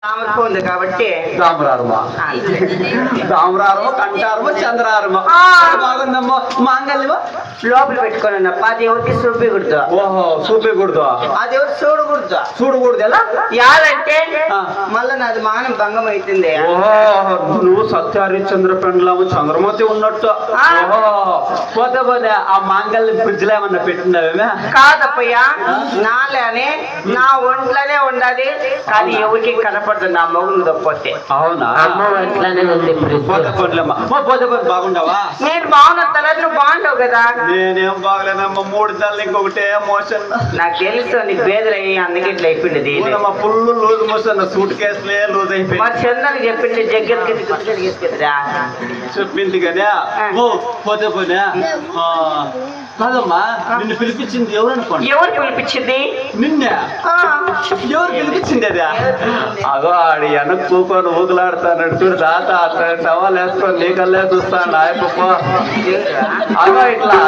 తామరకు ఉంది కాబట్టి తామరారమా కంటారమో చంద్రారమా బాగుందమ్మా మాంగళ్యమా లోపల పెట్టుకుని అది ఎవరికి చూపించకూడదు. ఓహో చూపించకూడదు. అది ఎవరు చూడకూడదు. చూడకూడదు ఎలా యాదంటే మళ్ళా నాది మానం భంగం అవుతుంది. ఓహో నువ్వు సత్యహరిశ్చంద్ర పెండ్లాము చంద్రమతి ఉన్నట్టు. ఓహో పోతే పోతే ఆ మాంగళ్య ఫ్రిడ్జ్లో ఏమన్నా పెట్టిండవేమే? కాదప్పయ్యా, నాలోనే నా ఒంట్లోనే ఉండాలి కానీ ఎవరికి కనపడదు నా మొగుడు తప్పితే. అవునా? అమ్మ ఒంట్లోనే ఉంది పోతే పోతే బాగుండవా? నేను బాగున్నా తల నువ్వు బాగుంటావు కదా. నేనేం బాగలేనమ్మా, 3 నెలలు ఇంకొకటే మోషన్. నాకు తెలుసు నీకు బేదలయ్యి అందుకే ఇట్లా అయిపోయింది. ఫుల్ లూజ్ మోషన్, సూట్ కేసులే లూజ్ అయిపోయింది. మరి చంద్రని చెప్పింది జగ్గెత్తుకెత్తుకెత్తుకెత్తుకెత్తురా చెప్పింది కదా. పోతే పోనే కాదమ్మా, నిన్ను పిలిపించింది ఎవరు అనుకోండి? ఎవరు పిలిపించింది నిన్నే? ఎవరు పిలిపించింది అదే? అదో ఆడి వెనక్కి కూకొని ఊగులాడుతాడు చూడు తాత, టవల్ వేసుకొని నీ కల్లే చూస్తాడు. ఆయప్ప అదో ఇట్లా